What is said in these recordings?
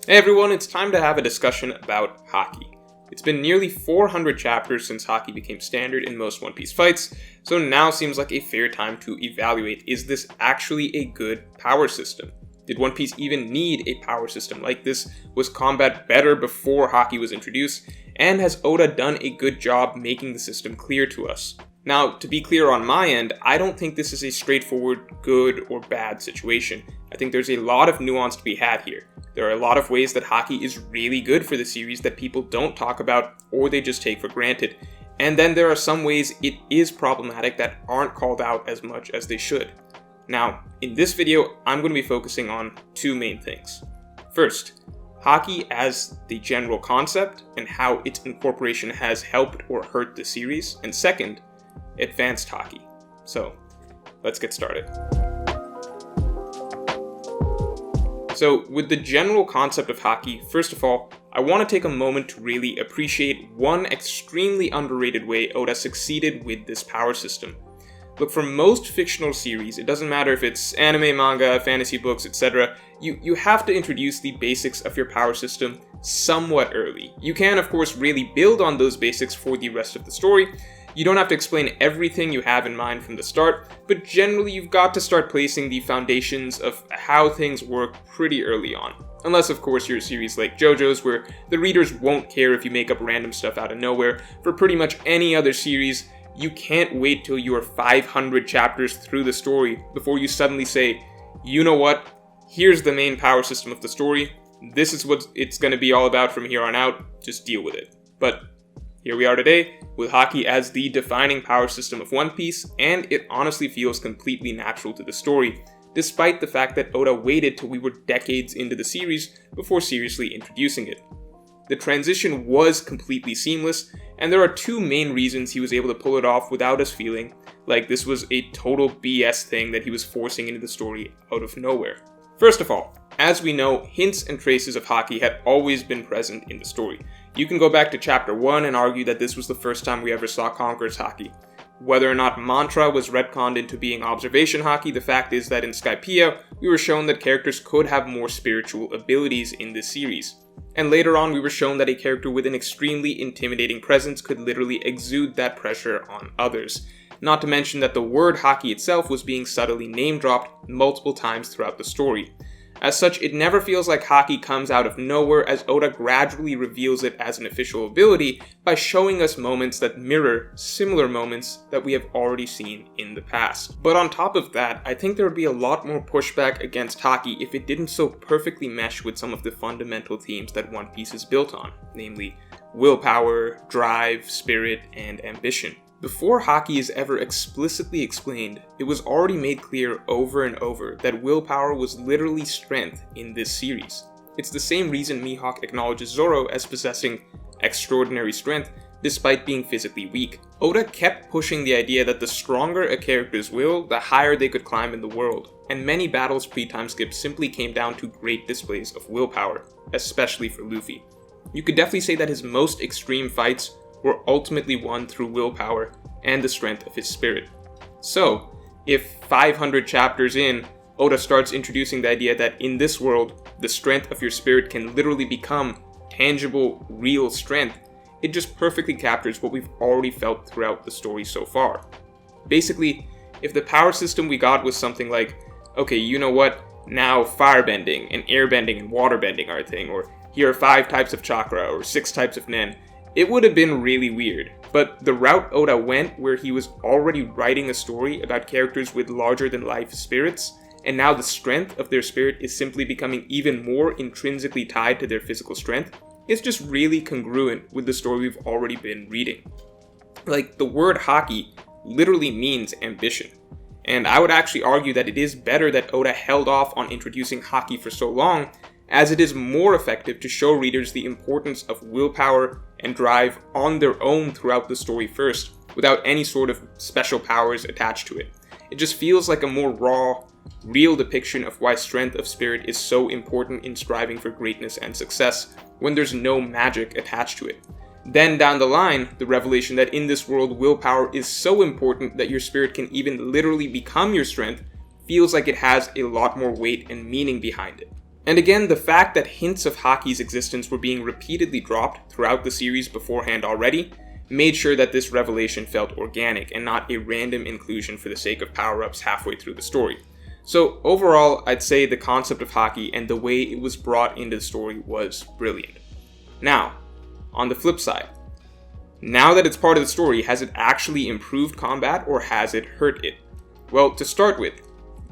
Hey everyone, it's time to have a discussion about Haki. It's been nearly 400 chapters since Haki became standard in most One Piece fights, so now seems like a fair time to evaluate, is this actually a good power system? Did One Piece even need a power system like this? Was combat better before Haki was introduced? And has Oda done a good job making the system clear to us? Now, to be clear on my end, I don't think this is a straightforward good or bad situation. I think there's a lot of nuance to be had here. There are a lot of ways that Haki is really good for the series that people don't talk about or they just take for granted. And then there are some ways it is problematic that aren't called out as much as they should. Now, in this video, I'm going to be focusing on two main things. First, Haki as the general concept and how its incorporation has helped or hurt the series. And second, advanced Haki. So, let's get started. So, with the general concept of Haki, first of all, I want to take a moment to really appreciate one extremely underrated way Oda succeeded with this power system. Look, for most fictional series, it doesn't matter if it's anime, manga, fantasy books, etc., you have to introduce the basics of your power system somewhat early. You can, of course, really build on those basics for the rest of the story. You don't have to explain everything you have in mind from the start, but generally you've got to start placing the foundations of how things work pretty early on. Unless, of course, you're a series like JoJo's, where the readers won't care if you make up random stuff out of nowhere. For pretty much any other series, you can't wait till you are 500 chapters through the story before you suddenly say, you know what, here's the main power system of the story, this is what it's going to be all about from here on out, just deal with it. But here we are today, with Haki as the defining power system of One Piece, and it honestly feels completely natural to the story, despite the fact that Oda waited till we were decades into the series before seriously introducing it. The transition was completely seamless, and there are two main reasons he was able to pull it off without us feeling like this was a total BS thing that he was forcing into the story out of nowhere. First of all, as we know, hints and traces of Haki had always been present in the story. You can go back to chapter 1 and argue that this was the first time we ever saw Conqueror's Haki. Whether or not Mantra was retconned into being Observation Haki, the fact is that in Skypiea, we were shown that characters could have more spiritual abilities in this series. And later on, we were shown that a character with an extremely intimidating presence could literally exude that pressure on others. Not to mention that the word Haki itself was being subtly name-dropped multiple times throughout the story. As such, it never feels like Haki comes out of nowhere, as Oda gradually reveals it as an official ability by showing us moments that mirror similar moments that we have already seen in the past. But on top of that, I think there would be a lot more pushback against Haki if it didn't so perfectly mesh with some of the fundamental themes that One Piece is built on, namely willpower, drive, spirit, and ambition. Before Haki is ever explicitly explained, it was already made clear over and over that willpower was literally strength in this series. It's the same reason Mihawk acknowledges Zoro as possessing extraordinary strength despite being physically weak. Oda kept pushing the idea that the stronger a character's will, the higher they could climb in the world, and many battles pre-time skip simply came down to great displays of willpower, especially for Luffy. You could definitely say that his most extreme fights were ultimately won through willpower and the strength of his spirit. So, if 500 chapters in, Oda starts introducing the idea that in this world, the strength of your spirit can literally become tangible, real strength, it just perfectly captures what we've already felt throughout the story so far. Basically, if the power system we got was something like, okay, you know what, now firebending and airbending and waterbending are a thing, or here are 5 types of chakra or 6 types of nen, it would have been really weird. But the route Oda went, where he was already writing a story about characters with larger-than-life spirits, and now the strength of their spirit is simply becoming even more intrinsically tied to their physical strength, is just really congruent with the story we've already been reading. Like, the word Haki literally means ambition. And I would actually argue that it is better that Oda held off on introducing Haki for so long, as it is more effective to show readers the importance of willpower and drive on their own throughout the story first, without any sort of special powers attached to it. It just feels like a more raw, real depiction of why strength of spirit is so important in striving for greatness and success, when there's no magic attached to it. Then down the line, the revelation that in this world willpower is so important that your spirit can even literally become your strength feels like it has a lot more weight and meaning behind it. And again, the fact that hints of Haki's existence were being repeatedly dropped throughout the series beforehand already made sure that this revelation felt organic and not a random inclusion for the sake of power-ups halfway through the story. So overall, I'd say the concept of Haki and the way it was brought into the story was brilliant. Now, on the flip side, now that it's part of the story, has it actually improved combat or has it hurt it? Well, to start with,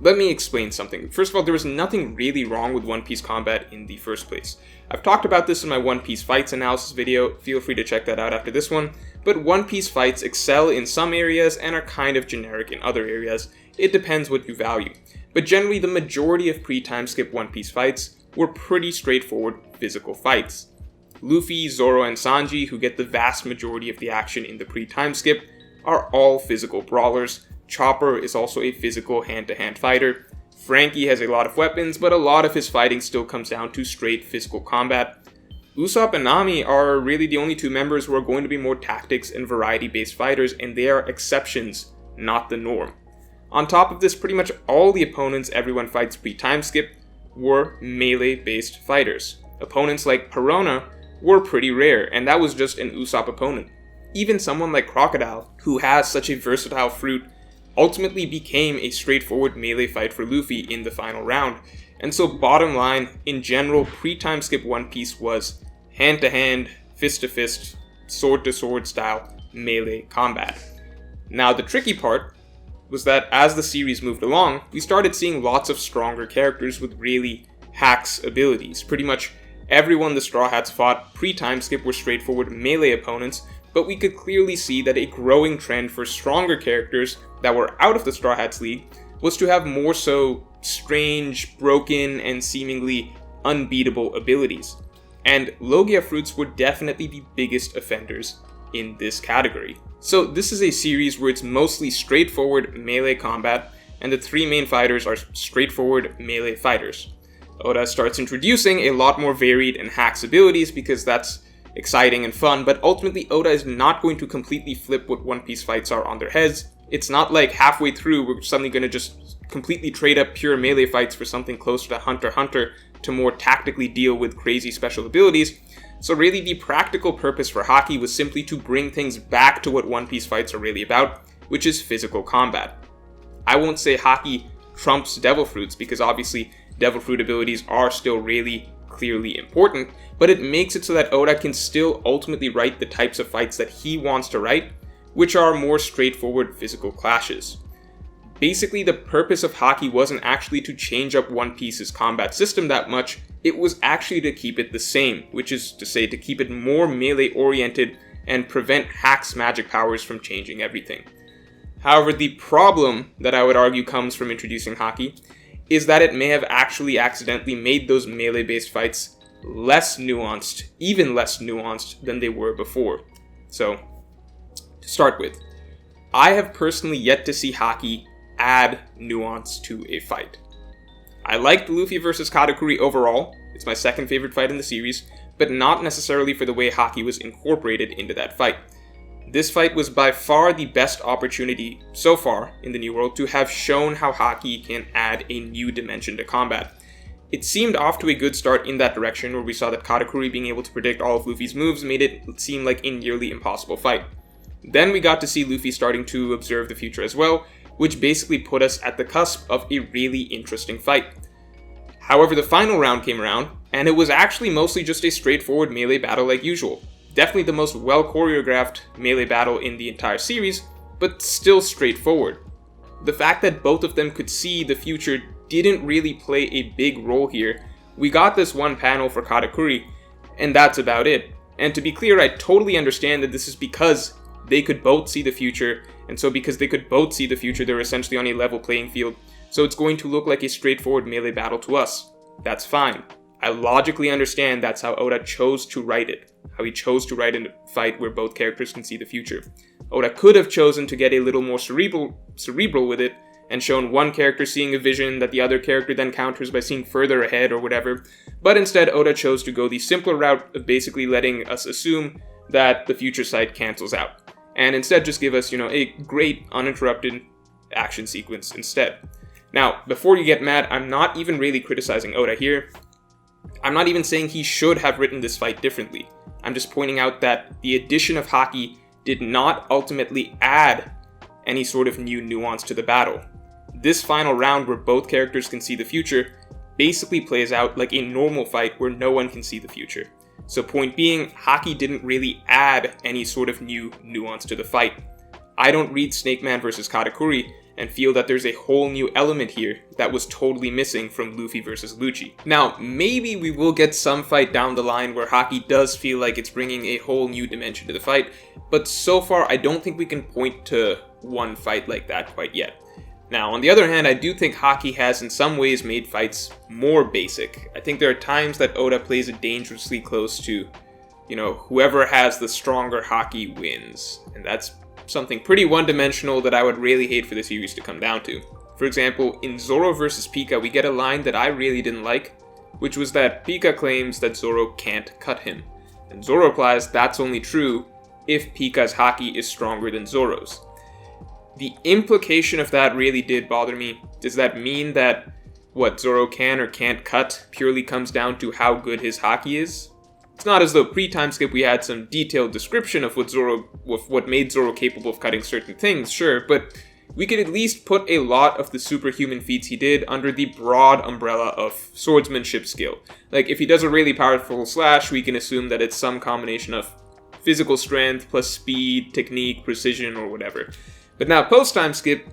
let me explain something. First of all, there was nothing really wrong with One Piece combat in the first place. I've talked about this in my One Piece fights analysis video, feel free to check that out after this one, but One Piece fights excel in some areas and are kind of generic in other areas. It depends what you value. But generally, the majority of pre-time skip One Piece fights were pretty straightforward physical fights. Luffy, Zoro, and Sanji, who get the vast majority of the action in the pre-time skip, are all physical brawlers. Chopper is also a physical hand-to-hand fighter. Frankie has a lot of weapons, but a lot of his fighting still comes down to straight physical combat. Usopp and Nami are really the only two members who are going to be more tactics and variety-based fighters, and they are exceptions, not the norm. On top of this, pretty much all the opponents everyone fights pre-time skip were melee-based fighters. Opponents like Perona were pretty rare, and that was just an Usopp opponent. Even someone like Crocodile, who has such a versatile fruit, ultimately became a straightforward melee fight for Luffy in the final round. And so bottom line, in general, pre-time skip One Piece was hand-to-hand, fist-to-fist, sword-to-sword style melee combat. Now the tricky part was that as the series moved along, we started seeing lots of stronger characters with really hacks abilities. Pretty much everyone the Straw Hats fought pre-time skip were straightforward melee opponents, but we could clearly see that a growing trend for stronger characters that were out of the Straw Hats League was to have more so strange, broken, and seemingly unbeatable abilities. And Logia fruits were definitely the biggest offenders in this category. So this is a series where it's mostly straightforward melee combat, and the three main fighters are straightforward melee fighters. Oda starts introducing a lot more varied and hacks abilities because that's exciting and fun, but ultimately Oda is not going to completely flip what One Piece fights are on their heads. It's not like halfway through we're suddenly going to just completely trade up pure melee fights for something closer to Hunter x Hunter to more tactically deal with crazy special abilities. So really the practical purpose for Haki was simply to bring things back to what One Piece fights are really about, which is physical combat. I won't say Haki trumps Devil Fruits because obviously Devil Fruit abilities are still really clearly important, but it makes it so that Oda can still ultimately write the types of fights that he wants to write, which are more straightforward physical clashes. Basically, the purpose of Haki wasn't actually to change up One Piece's combat system that much, it was actually to keep it the same, which is to say to keep it more melee-oriented and prevent Hack's magic powers from changing everything. However, the problem that I would argue comes from introducing Haki is that it may have actually accidentally made those melee-based fights less nuanced, even less nuanced than they were before. So, to start with, I have personally yet to see Haki add nuance to a fight. I liked Luffy vs. Katakuri overall, it's my second favorite fight in the series, but not necessarily for the way Haki was incorporated into that fight. This fight was by far the best opportunity so far in the New World to have shown how Haki can add a new dimension to combat. It seemed off to a good start in that direction, where we saw that Katakuri being able to predict all of Luffy's moves made it seem like a nearly impossible fight. Then we got to see Luffy starting to observe the future as well, which basically put us at the cusp of a really interesting fight. However, the final round came around, and it was actually mostly just a straightforward melee battle like usual. Definitely the most well-choreographed melee battle in the entire series, but still straightforward. The fact that both of them could see the future didn't really play a big role here. We got this one panel for Katakuri, and that's about it. And to be clear, I totally understand that this is because they could both see the future, and so because they could both see the future, they're essentially on a level playing field, so it's going to look like a straightforward melee battle to us. That's fine. I logically understand that's how Oda chose to write it, how he chose to write a fight where both characters can see the future. Oda could have chosen to get a little more cerebral with it, and shown one character seeing a vision that the other character then counters by seeing further ahead or whatever, but instead Oda chose to go the simpler route of basically letting us assume that the future sight cancels out, and instead just give us, a great uninterrupted action sequence instead. Now, before you get mad, I'm not even really criticizing Oda here. I'm not even saying he should have written this fight differently. I'm just pointing out that the addition of Haki did not ultimately add any sort of new nuance to the battle. This final round where both characters can see the future basically plays out like a normal fight where no one can see the future. So point being, Haki didn't really add any sort of new nuance to the fight. I don't read Snake Man vs. Katakuri and feel that there's a whole new element here that was totally missing from Luffy vs. Lucci. Now, maybe we will get some fight down the line where Haki does feel like it's bringing a whole new dimension to the fight, but so far I don't think we can point to one fight like that quite yet. Now, on the other hand, I do think Haki has in some ways made fights more basic. I think there are times that Oda plays it dangerously close to, whoever has the stronger Haki wins, and that's something pretty one-dimensional that I would really hate for the series to come down to. For example, in Zoro vs. Pika, we get a line that I really didn't like, which was that Pika claims that Zoro can't cut him. And Zoro replies that's only true if Pika's Haki is stronger than Zoro's. The implication of that really did bother me. Does that mean that what Zoro can or can't cut purely comes down to how good his Haki is? It's not as though pre-time skip we had some detailed description of what made Zoro capable of cutting certain things, sure, but we could at least put a lot of the superhuman feats he did under the broad umbrella of swordsmanship skill. Like, if he does a really powerful slash, we can assume that it's some combination of physical strength plus speed, technique, precision, or whatever. But now, post-time skip,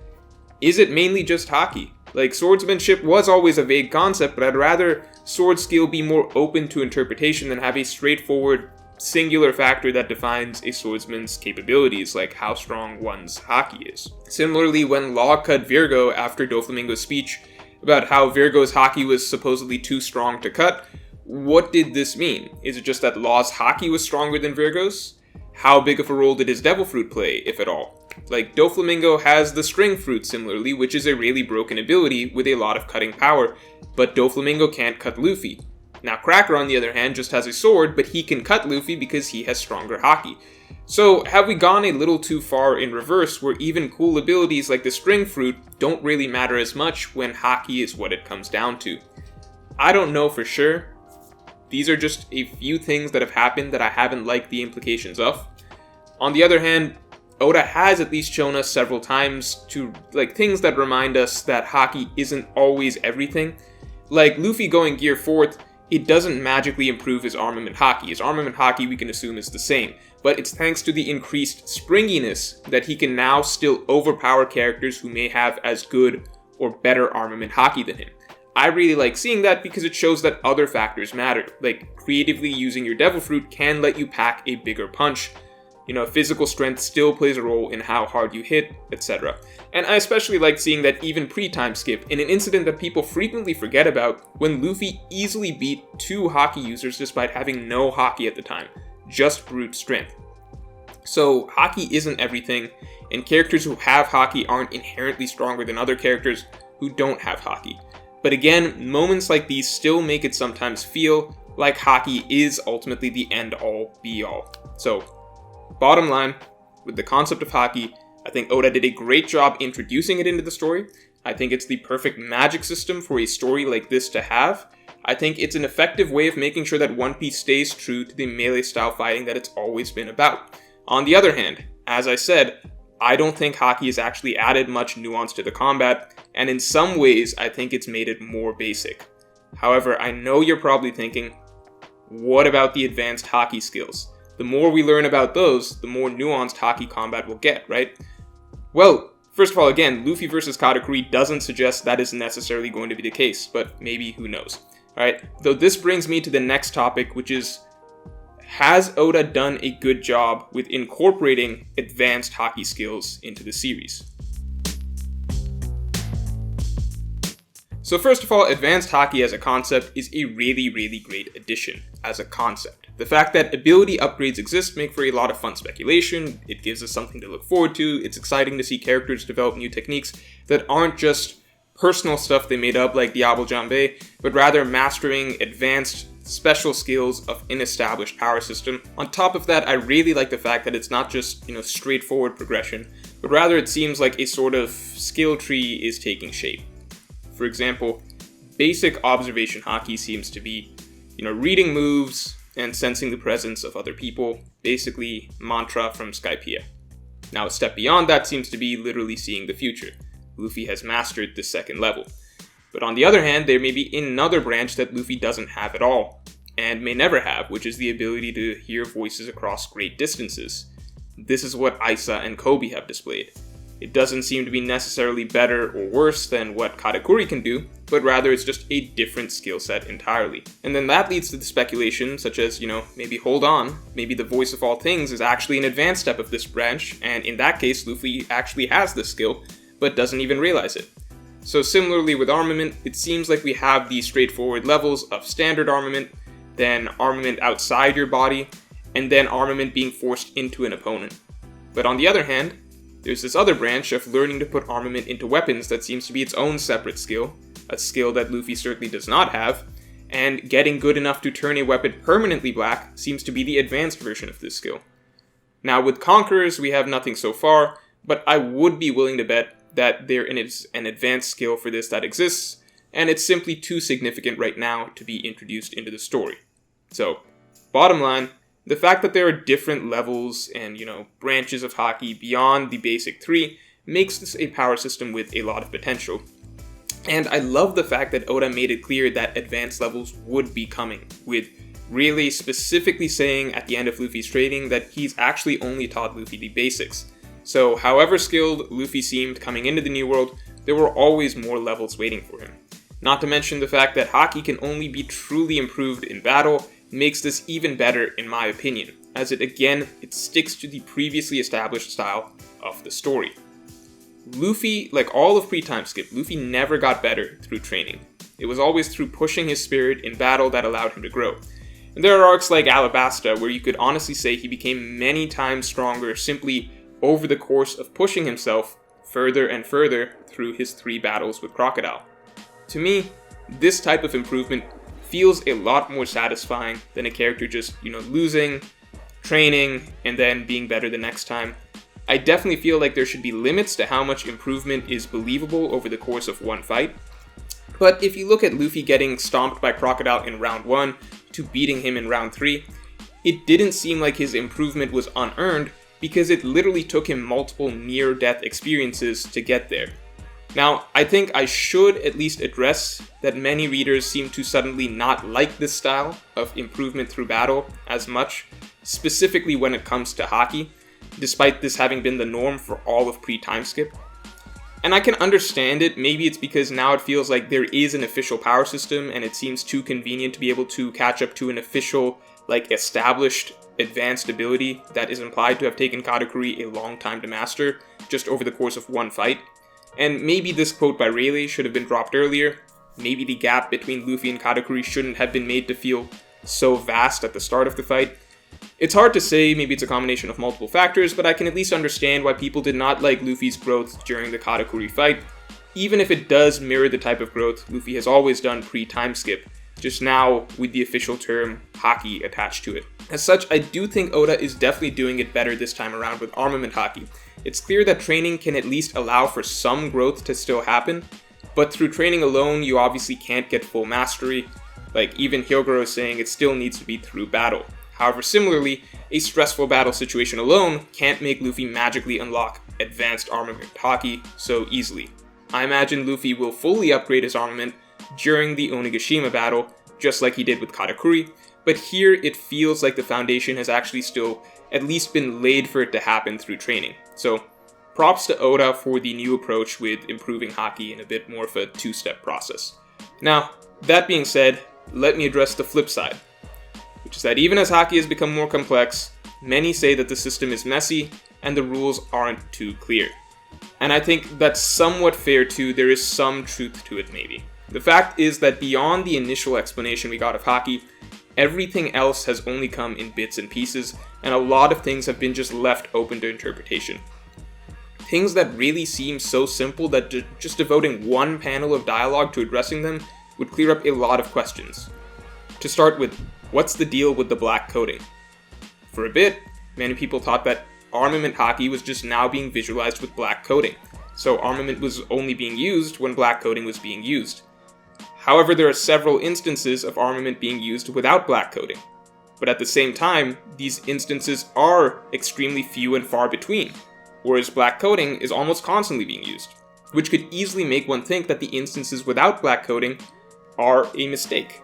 is it mainly just Haki? Like, swordsmanship was always a vague concept, but I'd rather sword skill be more open to interpretation than have a straightforward, singular factor that defines a swordsman's capabilities, like how strong one's Haki is. Similarly, when Law cut Virgo after Doflamingo's speech about how Virgo's Haki was supposedly too strong to cut, what did this mean? Is it just that Law's Haki was stronger than Virgo's? How big of a role did his Devil Fruit play, if at all? Like, Doflamingo has the String Fruit similarly, which is a really broken ability with a lot of cutting power, but Doflamingo can't cut Luffy. Now, Cracker, on the other hand, just has a sword, but he can cut Luffy because he has stronger Haki. So, have we gone a little too far in reverse, where even cool abilities like the String Fruit don't really matter as much when Haki is what it comes down to? I don't know for sure. These are just a few things that have happened that I haven't liked the implications of. On the other hand, Oda has at least shown us several times to, things that remind us that Haki isn't always everything. Like, Luffy going Gear 4th, it doesn't magically improve his armament Haki. His armament Haki, we can assume, is the same. But it's thanks to the increased springiness that he can now still overpower characters who may have as good or better armament Haki than him. I really like seeing that because it shows that other factors matter. Like, creatively using your Devil Fruit can let you pack a bigger punch. Physical strength still plays a role in how hard you hit, etc. And I especially like seeing that even pre-time skip, in an incident that people frequently forget about, when Luffy easily beat 2 Haki users despite having no Haki at the time, just brute strength. So Haki isn't everything, and characters who have Haki aren't inherently stronger than other characters who don't have Haki. But again, moments like these still make it sometimes feel like Haki is ultimately the end-all, be-all. So, bottom line, with the concept of Haki, I think Oda did a great job introducing it into the story. I think it's the perfect magic system for a story like this to have. I think it's an effective way of making sure that One Piece stays true to the melee-style fighting that it's always been about. On the other hand, as I said, I don't think Haki has actually added much nuance to the combat, and in some ways, I think it's made it more basic. However, I know you're probably thinking, what about the advanced Haki skills? The more we learn about those, the more nuanced Haki combat we'll get, right? Well, first of all, again, Luffy vs. Katakuri doesn't suggest that is necessarily going to be the case, but maybe, who knows? Alright, though this brings me to the next topic, which is, has Oda done a good job with incorporating advanced Haki skills into the series? So first of all, advanced Haki as a concept is a really, really great addition as a concept. The fact that ability upgrades exist make for a lot of fun speculation, it gives us something to look forward to, it's exciting to see characters develop new techniques that aren't just personal stuff they made up like Diablo Jambe, but rather mastering advanced special skills of an established power system. On top of that, I really like the fact that it's not just, straightforward progression, but rather it seems like a sort of skill tree is taking shape. For example, basic observation Haki seems to be reading moves and sensing the presence of other people, basically mantra from Skypiea. Now a step beyond that seems to be literally seeing the future. Luffy has mastered the second level. But on the other hand, there may be another branch that Luffy doesn't have at all, and may never have, which is the ability to hear voices across great distances. This is what Isa and Kobe have displayed. It doesn't seem to be necessarily better or worse than what Katakuri can do, but rather it's just a different skill set entirely. And then that leads to the speculation, such as, maybe hold on, maybe the voice of all things is actually an advanced step of this branch, and in that case, Luffy actually has this skill, but doesn't even realize it. So similarly with armament, it seems like we have these straightforward levels of standard armament, then armament outside your body, and then armament being forced into an opponent. But on the other hand, there's this other branch of learning to put armament into weapons that seems to be its own separate skill, a skill that Luffy certainly does not have, and getting good enough to turn a weapon permanently black seems to be the advanced version of this skill. Now with Conquerors, we have nothing so far, but I would be willing to bet that there is an advanced skill for this that exists, and it's simply too significant right now to be introduced into the story. So, bottom line, the fact that there are different levels and, branches of Haki beyond the basic 3 makes this a power system with a lot of potential. And I love the fact that Oda made it clear that advanced levels would be coming, with really specifically saying at the end of Luffy's training that he's actually only taught Luffy the basics. So however skilled Luffy seemed coming into the New World, there were always more levels waiting for him. Not to mention the fact that Haki can only be truly improved in battle makes this even better in my opinion, as it sticks to the previously established style of the story. Luffy, like all of pre-time skip, Luffy never got better through training. It was always through pushing his spirit in battle that allowed him to grow. And there are arcs like Alabasta where you could honestly say he became many times stronger simply over the course of pushing himself further and further through his 3 battles with Crocodile. To me, this type of improvement feels a lot more satisfying than a character just, losing, training, and then being better the next time. I definitely feel like there should be limits to how much improvement is believable over the course of one fight. But if you look at Luffy getting stomped by Crocodile in round 1 to beating him in round 3, it didn't seem like his improvement was unearned because it literally took him multiple near-death experiences to get there. Now, I think I should at least address that many readers seem to suddenly not like this style of improvement through battle as much, specifically when it comes to Haki, despite this having been the norm for all of pre-time skip. And I can understand it, maybe it's because now it feels like there is an official power system and it seems too convenient to be able to catch up to an official, established advanced ability that is implied to have taken Katakuri a long time to master, just over the course of one fight. And maybe this quote by Rayleigh should have been dropped earlier. Maybe the gap between Luffy and Katakuri shouldn't have been made to feel so vast at the start of the fight. It's hard to say, maybe it's a combination of multiple factors, but I can at least understand why people did not like Luffy's growth during the Katakuri fight, even if it does mirror the type of growth Luffy has always done pre-time skip, just now with the official term Haki attached to it. As such, I do think Oda is definitely doing it better this time around with Armament Haki. It's clear that training can at least allow for some growth to still happen, but through training alone, you obviously can't get full mastery. Even Hyogoro is saying it still needs to be through battle. However, similarly, a stressful battle situation alone can't make Luffy magically unlock advanced armament Haki so easily. I imagine Luffy will fully upgrade his armament during the Onigashima battle, just like he did with Katakuri, but here it feels like the foundation has actually still at least been laid for it to happen through training. So, props to Oda for the new approach with improving Haki in a bit more of a two-step process. Now, that being said, let me address the flip side, which is that even as Haki has become more complex, many say that the system is messy and the rules aren't too clear. And I think that's somewhat fair too, there is some truth to it maybe. The fact is that beyond the initial explanation we got of Haki, everything else has only come in bits and pieces, and a lot of things have been just left open to interpretation. Things that really seem so simple that just devoting one panel of dialogue to addressing them would clear up a lot of questions. To start with, what's the deal with the black coating? For a bit, many people thought that Armament Haki was just now being visualized with black coating, so armament was only being used when black coating was being used. However, there are several instances of armament being used without black coating. But at the same time, these instances are extremely few and far between, whereas black coating is almost constantly being used, which could easily make one think that the instances without black coating are a mistake.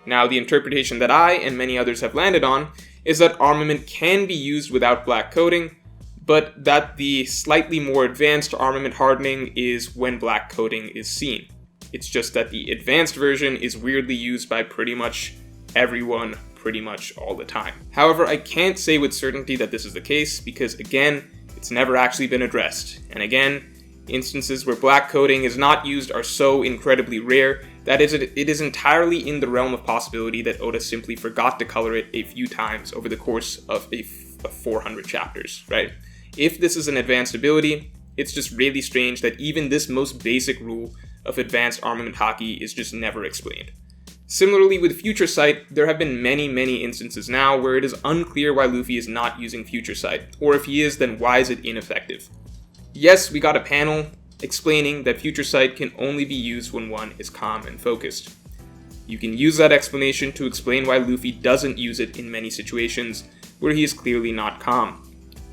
Now, the interpretation that I and many others have landed on is that armament can be used without black coating, but that the slightly more advanced armament hardening is when black coating is seen. It's just that the advanced version is weirdly used by pretty much everyone pretty much all the time. However, I can't say with certainty that this is the case because, again, it's never actually been addressed. And again, instances where black coating is not used are so incredibly rare that it is entirely in the realm of possibility that Oda simply forgot to color it a few times over the course of 400 chapters, right? If this is an advanced ability, it's just really strange that even this most basic rule of advanced armament haki is just never explained. Similarly, with Future Sight, there have been many instances now where it is unclear why Luffy is not using Future Sight, or if he is, then why is it ineffective? Yes, we got a panel explaining that Future Sight can only be used when one is calm and focused. You can use that explanation to explain why Luffy doesn't use it in many situations where he is clearly not calm.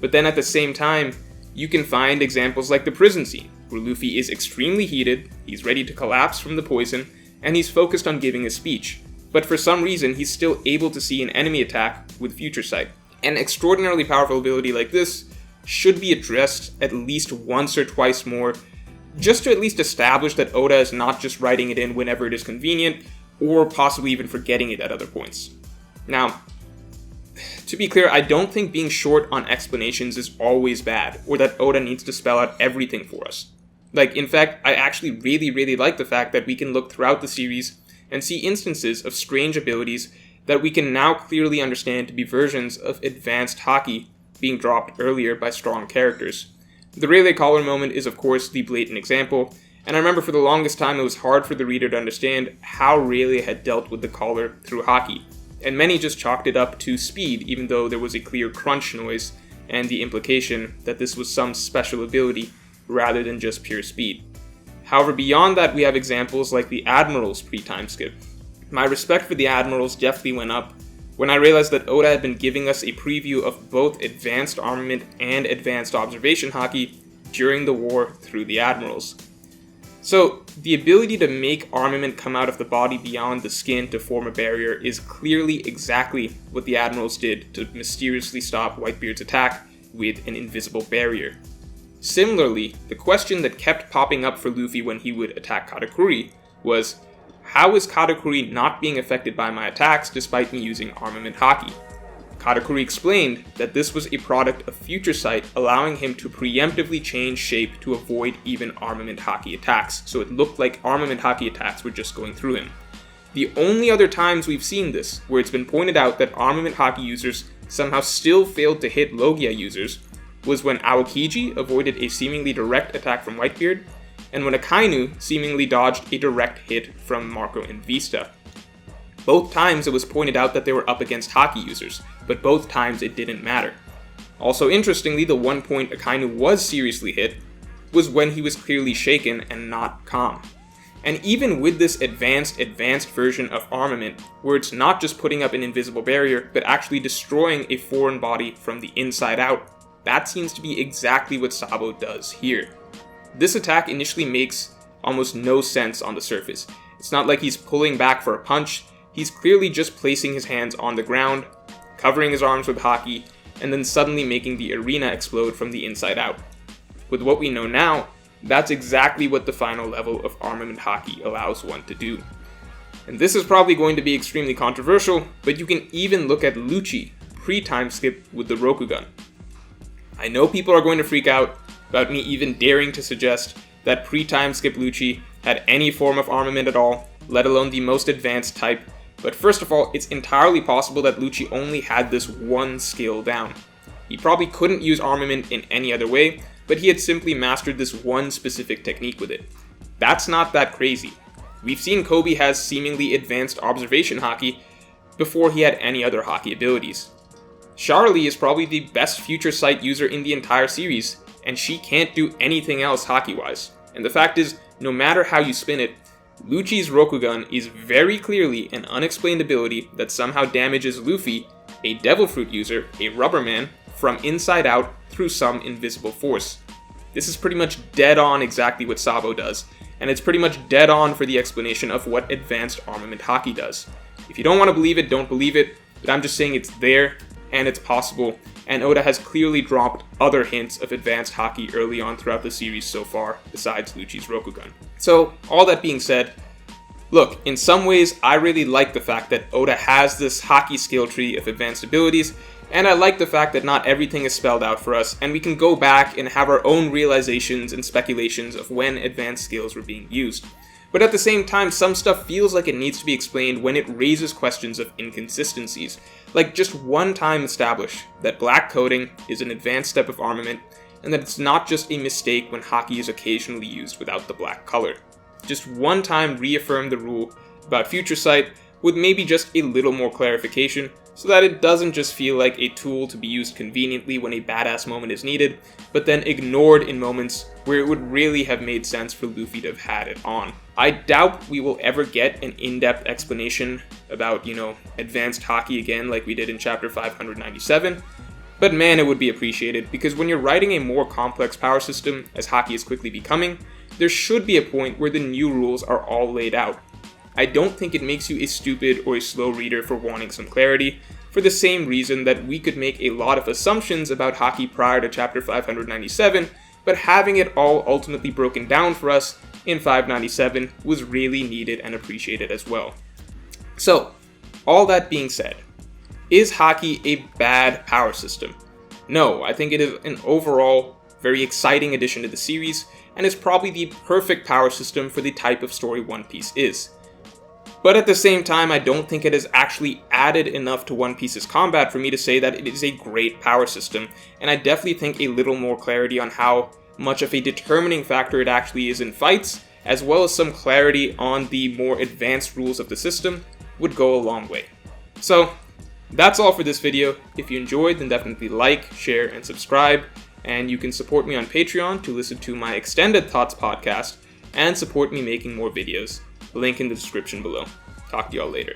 But then at the same time, you can find examples like the prison scene, where Luffy is extremely heated, he's ready to collapse from the poison, and he's focused on giving a speech. But for some reason, he's still able to see an enemy attack with Future Sight. An extraordinarily powerful ability like this should be addressed at least once or twice more, just to at least establish that Oda is not just writing it in whenever it is convenient, or possibly even forgetting it at other points. Now, to be clear, I don't think being short on explanations is always bad, or that Oda needs to spell out everything for us. In fact, I actually really like the fact that we can look throughout the series and see instances of strange abilities that we can now clearly understand to be versions of advanced haki being dropped earlier by strong characters. The Rayleigh collar moment is of course the blatant example, and I remember for the longest time it was hard for the reader to understand how Rayleigh had dealt with the collar through Haki, and many just chalked it up to speed even though there was a clear crunch noise and the implication that this was some special ability rather than just pure speed. However, beyond that we have examples like the Admiral's pre-time skip. My respect for the Admirals definitely went up when I realized that Oda had been giving us a preview of both advanced armament and advanced observation haki during the war through the Admirals. So, the ability to make armament come out of the body beyond the skin to form a barrier is clearly exactly what the Admirals did to mysteriously stop Whitebeard's attack with an invisible barrier. Similarly, the question that kept popping up for Luffy when he would attack Katakuri was, how is Katakuri not being affected by my attacks despite me using armament haki? Katakuri explained that this was a product of Future Sight allowing him to preemptively change shape to avoid even armament haki attacks, so it looked like armament haki attacks were just going through him. The only other times we've seen this, where it's been pointed out that armament haki users somehow still failed to hit Logia users, was when Aokiji avoided a seemingly direct attack from Whitebeard, and when Akainu seemingly dodged a direct hit from Marco and Vista. Both times it was pointed out that they were up against Haki users, but both times it didn't matter. Also interestingly, the one point Akainu was seriously hit was when he was clearly shaken and not calm. And even with this advanced version of armament, where it's not just putting up an invisible barrier, but actually destroying a foreign body from the inside out, that seems to be exactly what Sabo does here. This attack initially makes almost no sense on the surface. It's not like he's pulling back for a punch, he's clearly just placing his hands on the ground, covering his arms with haki, and then suddenly making the arena explode from the inside out. With what we know now, that's exactly what the final level of armament haki allows one to do. And this is probably going to be extremely controversial, but you can even look at Lucci pre-time skip with the Rokugan. I know people are going to freak out about me even daring to suggest that pre-time skip Lucci had any form of armament at all, let alone the most advanced type, but first of all, it's entirely possible that Lucci only had this one skill down. He probably couldn't use armament in any other way, but he had simply mastered this one specific technique with it. That's not that crazy. We've seen Kobe has seemingly advanced observation haki before he had any other haki abilities. Charlie is probably the best Future Sight user in the entire series, and she can't do anything else haki-wise. And the fact is, no matter how you spin it, Lucci's Rokugan is very clearly an unexplained ability that somehow damages Luffy, a Devil Fruit user, a Rubber Man, from inside out through some invisible force. This is pretty much dead on exactly what Sabo does, and it's pretty much dead on for the explanation of what Advanced Armament Haki does. If you don't want to believe it, don't believe it, but I'm just saying it's there, and it's possible, and Oda has clearly dropped other hints of Advanced Haki early on throughout the series so far, besides Lucci's Rokugan. So, all that being said, look, in some ways, I really like the fact that Oda has this Haki skill tree of advanced abilities, and I like the fact that not everything is spelled out for us, and we can go back and have our own realizations and speculations of when advanced skills were being used. But at the same time, some stuff feels like it needs to be explained when it raises questions of inconsistencies. Like just one time establish that black coating is an advanced step of armament, and that it's not just a mistake when Haki is occasionally used without the black color. Just one time reaffirm the rule about Future Sight with maybe just a little more clarification, so that it doesn't just feel like a tool to be used conveniently when a badass moment is needed, but then ignored in moments where it would really have made sense for Luffy to have had it on. I doubt we will ever get an in-depth explanation about, advanced Haki again like we did in chapter 597, but man, it would be appreciated, because when you're writing a more complex power system, as Haki is quickly becoming, there should be a point where the new rules are all laid out. I don't think it makes you a stupid or a slow reader for wanting some clarity, for the same reason that we could make a lot of assumptions about Haki prior to chapter 597, but having it all ultimately broken down for us in 597 was really needed and appreciated as well. So, all that being said, is Haki a bad power system? No, I think it is an overall very exciting addition to the series, and is probably the perfect power system for the type of story One Piece is. But at the same time, I don't think it has actually added enough to One Piece's combat for me to say that it is a great power system, and I definitely think a little more clarity on how much of a determining factor it actually is in fights, as well as some clarity on the more advanced rules of the system, would go a long way. So, that's all for this video. If you enjoyed, then definitely like, share, and subscribe, and you can support me on Patreon to listen to my Extended Thoughts podcast, and support me making more videos. Link in the description below. Talk to y'all later.